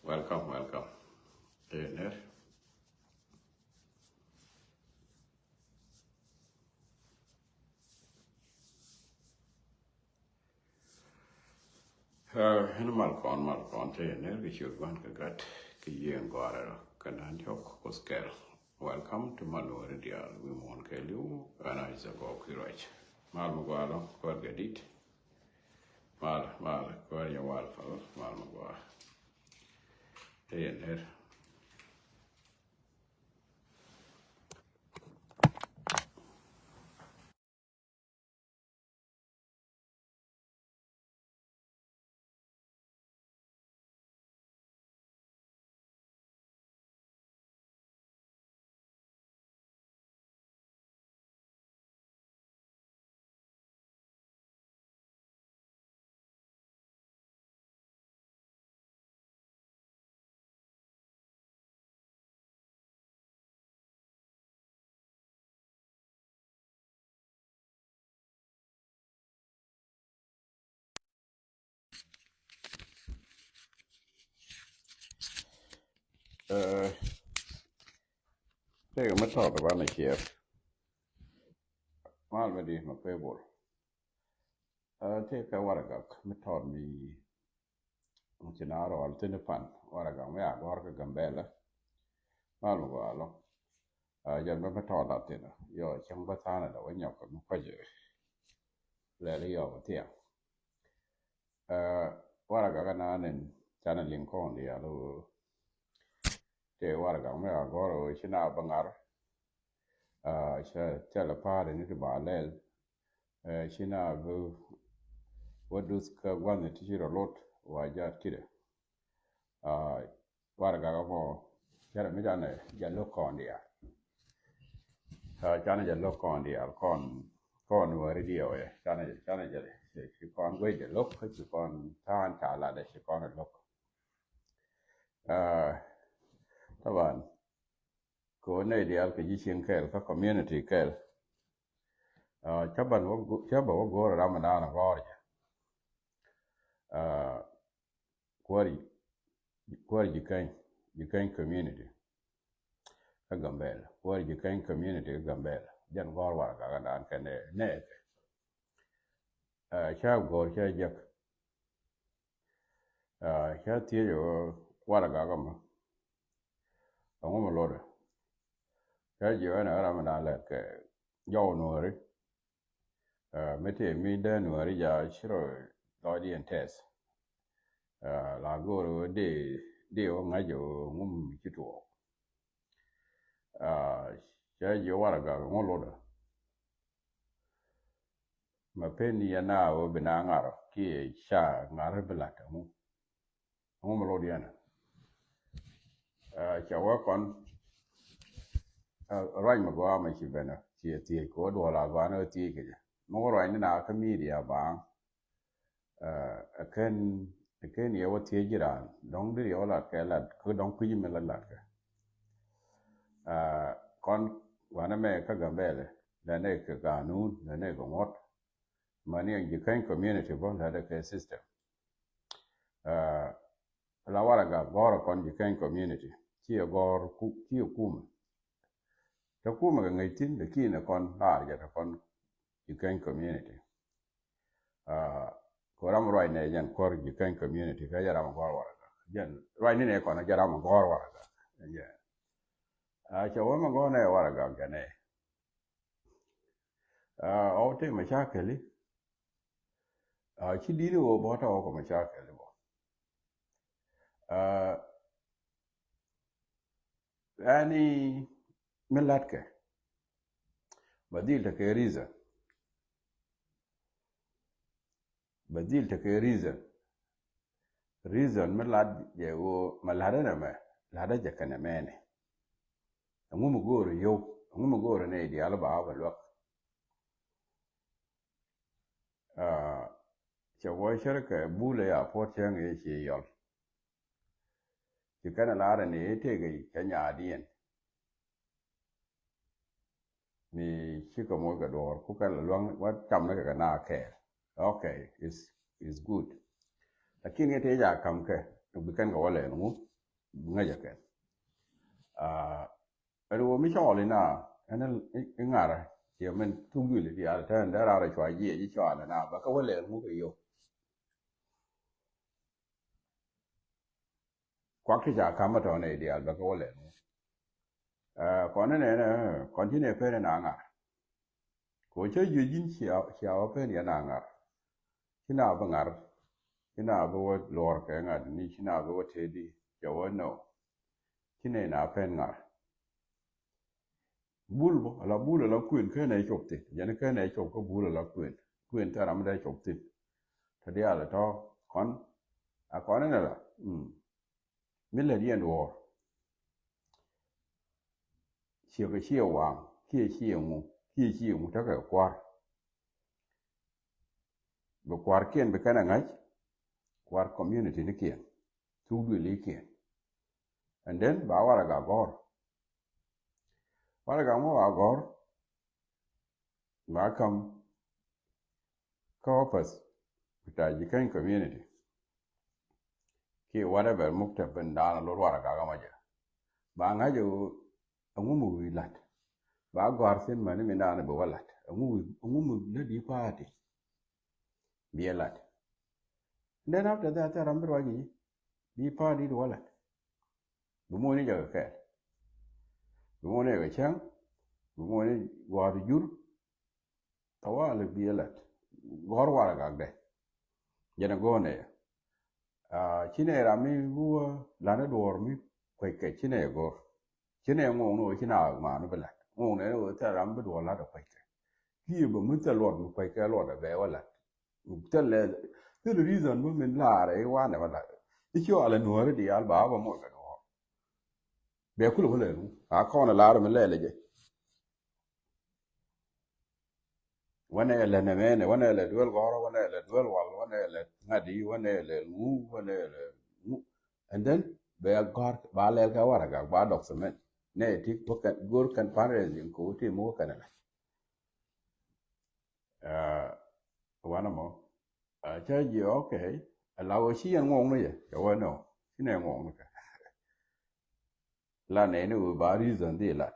Welcome. Trainer. Hena Malcolm trainer vi kyrkan kagat kiyen gwara kanan yok koskel. Welcome to Manore Dial. We mon kelu ana isa go kirach. Mal magwalo kwargadit. Mal kwarya wal fa mal magwa. Trainer. Take a talk about the here. Malvedi ma pebor. Take a waragak. Me taught me Chinaro or Tinipan. Waragam, yeah, Warga Gambella. Malwalo. Jan me taught that dinner. Your Chambatana, when you're coming for you. Lady over here. Waraganan and channeling con the other. Te waragam, yeah, Goro, China Bangar. Tell part in it about Lel. China go. What does one the teacher a lot? Why just kid? Waragamo, Jaramidane, Jallo Condia. Jana Jallo Condia, con radio, Jana, she can't wait the look, she can't turn Tala, she can't look. Taban, go ne the Alkajishin Kel, community Kel. Chaban Chabo go Ramadan of Orja. Where you can community a gambel where you can community gambel jan gorwa ga dan kan ne cha gor cha jak cha ti yo wara ga gam ngom lore cha yo na ramadan le ke yo no ri mete mi da no ri ja shiro audience test la goro de o ngajo ngum kito cha yo wara ga ngom lore ma peni ya na o bina ngaro ki sha ngaro belata mu ngom lore yana cha wa kon rai ma go ma chi bena ti ko do la ba no ti ke mo rai na ka media ba aken ye wo ti jira dong de yo la ke la ko dong ku me la ke kon wana me ka gambele da ne ka ganun da ne go mot mani ye kan community bon da ke system la wala ga goro kon ye kan community ti gor ku ti kuma ta kuma ga ngaitin da kina kon har ja ta kon ye kan community ko ram roi ne jan kor ye kan community ka yara ma gor wala jan roi ne kon jara ma gor wala ja cha wa ma go ne wala ga ne o te ma shakali chi dini wo bo ta ko ma shakali bo yani milatke badil ta ke reason milad je wo malada na me lada je kana mene ngum goro ne di alba ba lo cha wo shirka bule ya poteng e shi yol ki kana lara ne te ga kanya adiyan mi shika mo ga dor ku kala long wa cham na ga na ke okay is good lakini te ja kam ke bikan ga wala no ngaja kan ero mi chole na ana ngara ye men tungu le dia ta ndara ra chwa ye ji chwa na ba ka wala mu ke yo kwa ki ja kama to ne dia ba ka wala kon ne kon ti ne pe na nga ko che yu jin xiao pe ne na nga kina ba ngar kina ba wo lor ke nga ni kina ba wo te di yo no kine na pe ngar bulbo ala bula la kuin ke ne chopte yana ke ne chop ko bula la kuin ta ram da chopte ta dia la to kon a kon ne la mille dien wo xie ge xie wang xie mu ta ga kwar bo kwar kien be kana ngai kwar community ne kien tu du le kien and then ba wara ga gor wara ga mo ga gor ba kam corpus ta ji kan community ki whatever mukta bendana lo wara ga ma ja ba nga jo ngumu wilat ba gor sin mani mi nana bo walat ngumu le di party bielat then after that ramber waji di party do walat bu mo ni jaga ka bu mo ne ga chang bu mo ni war jur tawal bielat gor wara ga de jena gone chine rami bu la na dor mi kwai ke chine gor chine ngong no china ma no bela ngong ne o ta ram bu do la do kwai ke ki bu mun ta lord mu kwai ke lord da be wala te le the reason bu min la re wa ne wala ikyo ala no re di al ba ba mo ga do be ku lo le a ko na la re me le je wana ele ne mene wana ele duel goro wana ele duel wal wana ele ngadi wana ele ngu wana ele ngu and then be gar ba le ka wara ga ba document ne tik pokat gor kan fundraising ko ti mo kana wana mo cha ji okay alawo chi yang ngong ne ya wana chi ne ngong ka la ne no ba reason di lat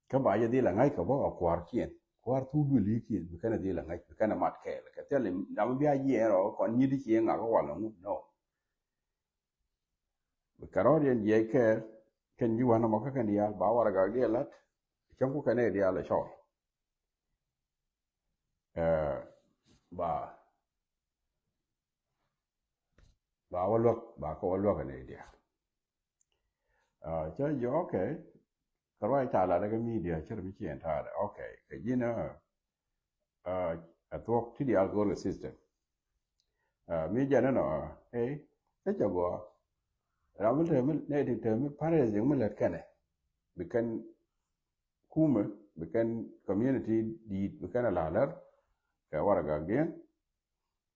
ka ba ya di la ngai ka ba kwar kien kwar tu du li kien ka na di la ngai ka na mat ke ka te le da ma bia ye ro kon ni di kien nga ko wa no no ka ro yen ye ke ken ji wa na mo ka kan ya ba wa ga ge lat chang ku ka ne dia la chol ba wa lo ba ko wa lo ka ne dia cha yo okay ka ro ta la ga media cha mi kien ta da okay ka ji na a talk to the algorithm system mi ja na no ta cha go ramal te ne de te mi pare je mi let kane bikan kuma bikan community di bikan la lar ka wara ga gen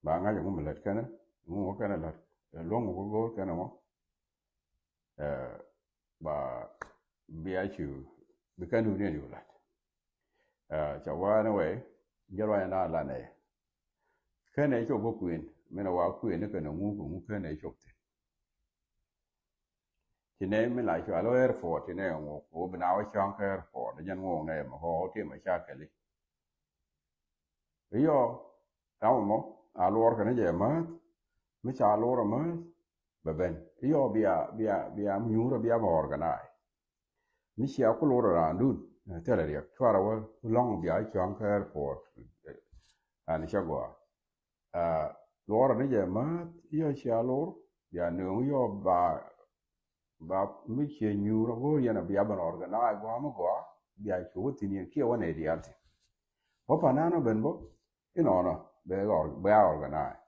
ba nga je mi let kane mu kana lar long go kana mo ba biya chu bikan du ne ni lat cha wa na we jaro na la ne kane cho bo kuin me na wa kuin ne kana ngu kane cho Chine mi la cho alo airport ne ngo o bina wa chang ka airport jan ngo ne ma ho ti ma cha kali yo taw mo alor ka ne je ma mi cha alor ma ba ben yo bia nyura bia ma organize mi sia ko lor ra ndun te la ya twara wa long bia chang ka airport ani cha go lor ne je ma yo cha lor ya ne yo ba mi che nyura go yana bia ban organize go ma go bia chu tin ki wa ne di alti ho panano benbo no be organize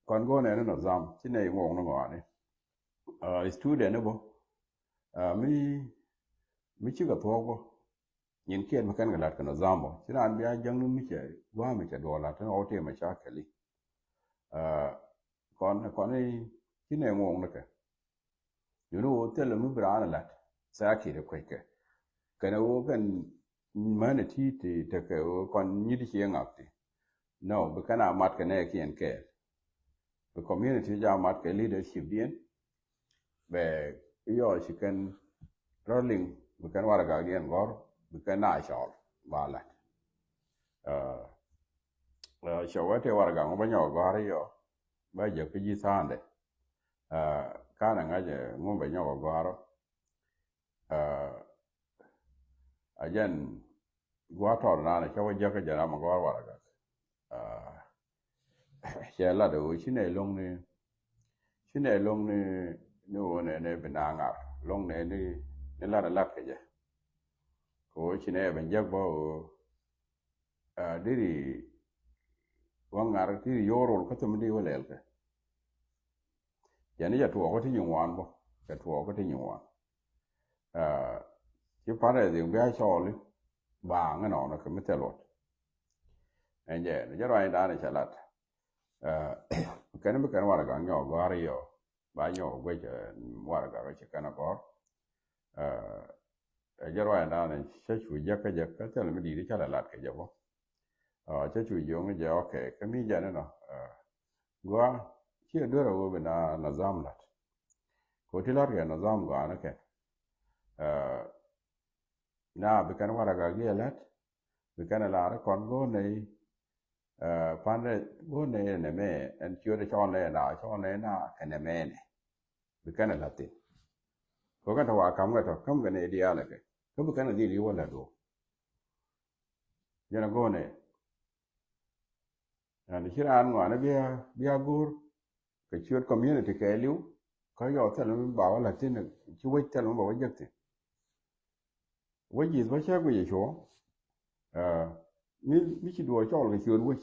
kon go ne no zam tine ngong no ngani student bo mi chi ga to go yin kien ma kan ga lat kana zambo tina an bia jang no mi che wa mi che do la tan o te ma cha kali kon ni tine ngong no ka you know tell me brana lat sa ki de kweke kana wo kan mana ti te ka kon ni di che ngakti no bekana mat kene kien ke the community ja mat ke leadership dien be yo chicken rolling bekan waraga dien gor bekana shol bala shawate waraga ngo banyo gor yo ba je piji sande kana ngaje ngo banyo gor ajan gwator na ne chawa jaka jara ma gor waraga la do chine long ni no ne benanga long ne ni la la ke je ko chine ben jak bo diri wangar ti yoro ko to mdi walel ke yani ya to ko ti nywan bo ka to ko ti nywan ki pare de ga choli ba ngano na ke metelot enje ne jaro ai da ne chalat kan be kan wara ga nyo gari yo ba nyo gwe wara ga che kana ko jaro ai da ne che chu jakka tel me di chala lat ke jabo che chu yo nge je okay ke mi ja ne no gwa chi do ro be na zam lat ko ti lat ga na zam ga na ke na be kan wara ga ge lat be kan la ra kon go nei pande go nei ne me en chiu de chon ne na ene me ne be kan la ti ko ka ta wa kam ga ne dia la ke ko be kan di li wala do yana go ne and hiran ngwana bia gur ke chiu community ke liu ko yo ta lu ba wala tin chi we ta lu ba wa jak ti we ji ba cha go ye cho mi chi do cho ke chiu we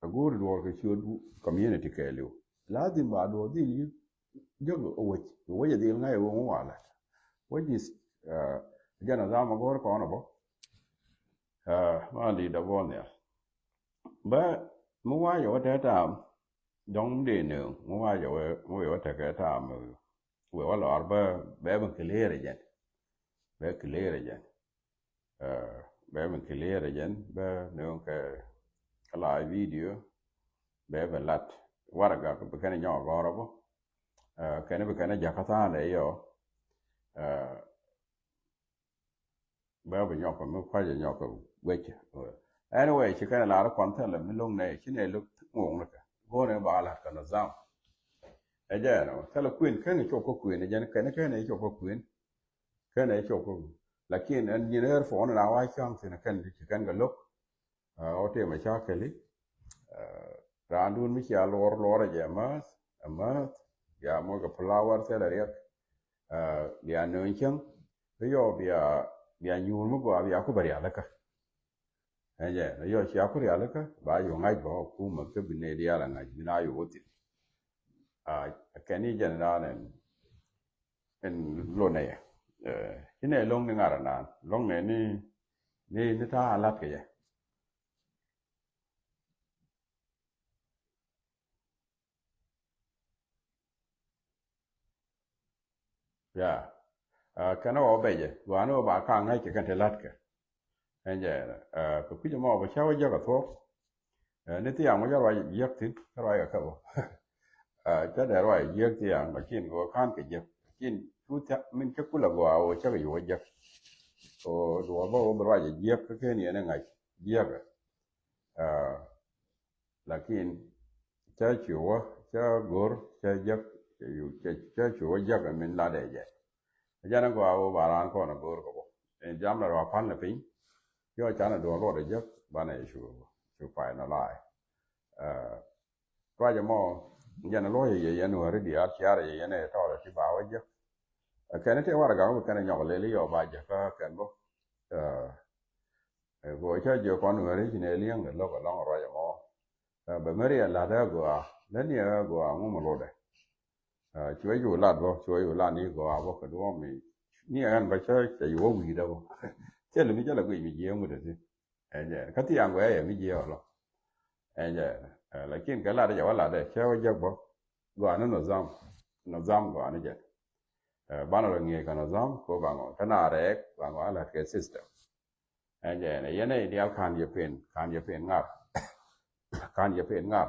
a gur do ke chiu community ke liu la din ba do di li jo we ye di ngai wo wala we ji jana za ma gor ko na bo ma di da bo ne ba mo wa yo ta ta dong de ne mo wa yo ta ka ta mo we wala arba ba clear jen ba clear jen ba clear jen ba ne ka kala video ba lat waraga ko be kan nyo goro bo kan be kan jakata ne yo ba nyo ko mo kwa nyo ko weche anyway chi kan la ra kon ta le mi long ne chi ne lu ngong na ka go ne ba la ka na zam ja no ta la queen kan ni ko queen ne jan kan ne ko queen kan ne ko lakin engineer fo na wa chang se na kan chi kan ga lok o te ma cha ke li randun mi cha lor ja ma ya mo ga flower se la ya ya no chang yo bia nyur mo go bia ko bari ala ka enje yo chi akuri ala ka ba yo ngai bo ku ma ke bine dia la ngai bina yo oti kani jana en lo ne ine long ni ngara na long ne ni ta ala ke ya kana o beje wa no ba ka ngai ke kan te lat ke enje ko ku mo ba chawa ja ka to ne ti yang mo ja wa yek tin ra ya ka bo cha da ra yek ti yang ba kin go kan ke je kin tu ta min ke ku la go o cha ga yo ja o do ba o ba ya yek ke ni ne ngai je ga lakin cha chuo cha gor cha jak cha chuo ja ga min la de je jana go awo baran ko na gor ko en jam la wa pan la pin yo chana do lo de jak bana chu pa na lai ra ja mo jana lo ye no re dia cha ye ne to la ti ba wa jak kan te wa ga ko kan nyo le li yo ba ja ka kan bo go cha jo ko no re ni liang lo ko long ra ja mo ba meri la da go la ni go ngo mo lo de chue yu la do chue yu la ni go abo ka do mi ni an ba cha yu wi da bo che le mi cha la ku mi je mu de si je ka ti ang we mi je lo je la kin ka la de ja la de che wa je bo go an no zam go an je ba no nge ka no zam ko ba ngo ta na re ba ngo ala ke system je ne ye ne dia kan je pen nga การจะเป็นงาน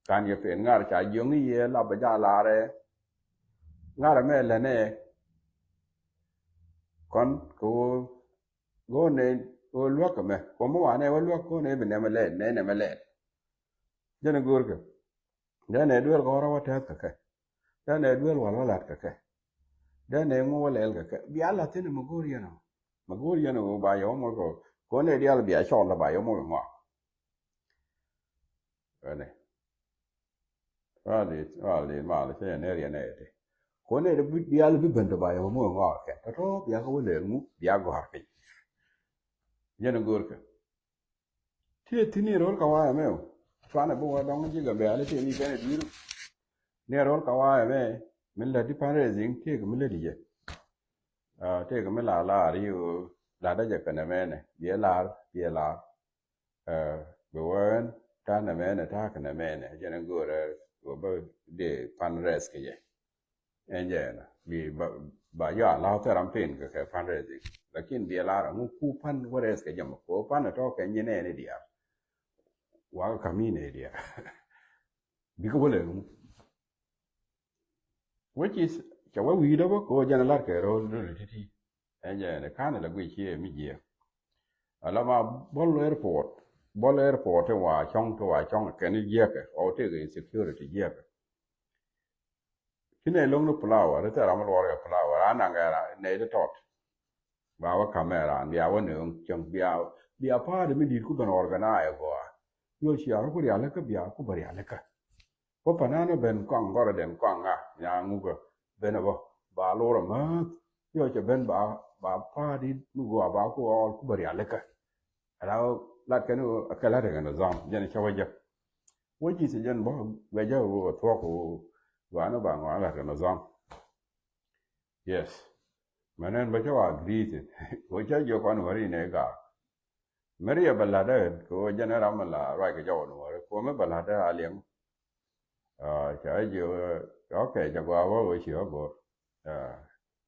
การจะเป็นงานจะยงนี่เราไปจาลาเรงานแม่ละเนี่ยก่อนกูเนี่ยกูลวกกันไหมกูเมื่อวานเนี่ยว่าลวกกูเนี่ยเป็นเนี่ยมาเล่นเนี่ยมาเล่นจะนึกดูกันเดี๋ยวเนี่ยด้วยก็เราว่าเท่ากันเดี๋ยวเนี่ยด้วยว่าเราหลัดกันเดี๋ยวเนี่ยงูเล่นกันบิอาลาที่เนี่ยมากูเรียนบ่ายโมงกูเนี่ยเดี๋ยวบิอาชอบละบ่ายโมงงอเนี่ยว่ามาเลยใช่เนี่ยเรียนเนี่ยกูเนี่ยบิอาลบิบันละบ่ายโมงงอแค่แต่ก็บิอาเขาเล่นงูบิอากูหาไปจะนึกดูกันที่นี่รู้ก็ว่าไหมฟังนะบอกว่าดองมันจีกับเบลล์ที่มีแค่นี้เนี่ยรู้ก็ว่าไหมมันเลยที่พันเรื่องที่ก็มันเลยดีที่ก็มันลาดิวลาได้จากกันนะแม่เนี่ยเดี๋ยวลาบอกว่าท่านนะแม่เนี่ยท่ากันนะแม่เนี่ยจะนึกดูเลยว่าเดี๋ยวพันเรื่องกี่อย่างเงี้ยนะบ่ายลาเท่าไรเป็นก็แค่พันเรื่องแต่กินเดี๋ยวลาเราคู่พันว่าเรื่องกี่อย่างมั้งคู่พันเนี่ยก็แค่เงี้ยเนี่ยเดียวว่าก็มีเนี่ยเดียวบิก็บ่เลยwhich is จะว่าวีแล้วก็จะนั่นละแกเราเลยที่เนี่ยข้าเนี่ยละกุยเชี่ยมีเยอะแล้วมาบอลแอร์พอร์ตว่าช่องแกนี่เยอะกันเอาที่ก็ security เยอะกันที่ไหนลงนู่นเปล่าแล้วแต่เราไม่รู้อะไรเปล่าร้านนั่งอะไรในเดทอดบ่าวคาเมราเบียวันหนึ่งจังเบียพาเดี๋ยวไม่ดีกูเป็น organize กว่าโยชิอาร์กูเรียนแล้วก็เบียกูบริหารแล้วก็เพราะปนันเนี่ยเป็นกว้างก็ระเด็นกว้างอย่างงูก็เป็นอะไรบ่าโลระมั้งโยชิเป็นบ่าพาดีงูก็บ่ากูเอากูบริหารแล้วก็แล้วลัดกันนู่นก็ลัดกันนู่นจอมยันชาวเจ้าวันที่สิยันบ่เวจ้าทั่วกูว่านู่นบ่างว่าลัดกันนู่นจอม yes มันนั่นบ่เจ้าagree ว่าเจ้าอยู่กันวารีเนี่ยก็ไม่ได้บัลลัดก็ยันเราไม่ละไรก็เจ้าหนูก็ไม่บัลลัดอะไรอย่างใช่อยู่โอเคจะกว่าว่าเชื่อบ่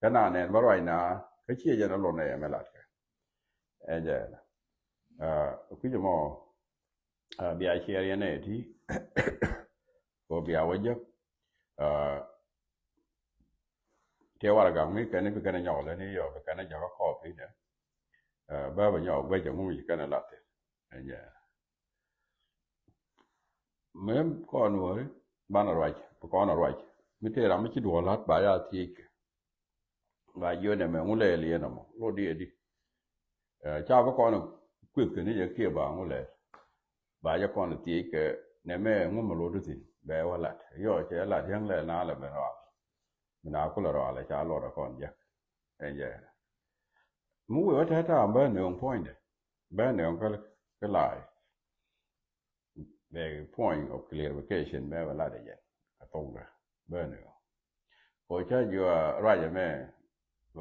ขนาดนั้นบ่ไรนะก็เชื่อจะนั่นลงในไม่ละกันเจ้าคือจะมองเบียร์เชียร์เนี่ยที่ก็เบียร์ว่าเยอะเที่ยวอะไรกันไม่กันนี่เป็นกันหยอกเลยนี่หยอกเป็นกันหยอกก็ขอบพี่เนี่ยบ้าไปหยอกไปจะมุ่งกันนั่นแหละเจ้าเมื่อก่อนว่าบ้านอะไรก่อนอะไรไม่ได้เราไม่คิดว่าลัดบ่ายที่บ่ายเยอะเนี่ยมันงูเลี้ยนะมั้งโลดีเจ้าก่อนคุยกันนี่จะเกี่ยวบ้างงูเลี้ยบ่ายก่อนที่ก็เนี่ยแม่งูมาโลดูสิแบบว่าลัดย่อเจ้าลัดยังเลี้ยน่าเลยไม่รอมันน่าคุลรอเลยจ้าลอดก่อนเยอะเจ้ามูว่าถ้าบ้านเนี่ย point บ้านเนี่ยก็หลาย the point of clarification แบบว่าละเอียดตรงกันเบอร์หนึ่งพอใช้อยู่ไรจะแม่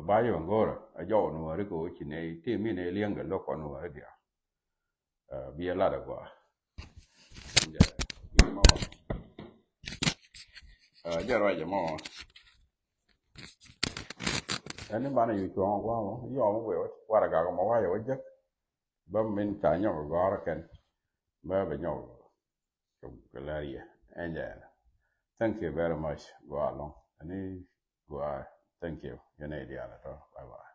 บ่ายวันก็อายุหนูหรือกูชินในที่มีในเลี้ยงกันลูกคนหนูเดียวเบียร์ละดีกว่าจะไรจะมออันนี้บ้านอยู่ช่วงว่าย่อมาเวว่าระกาก็มาว่าอยู่จักบ่มันจ่ายย่อก็รกันบ่ไปย่อก็เลยthank you very much go along ani go thank you you know idea bye bye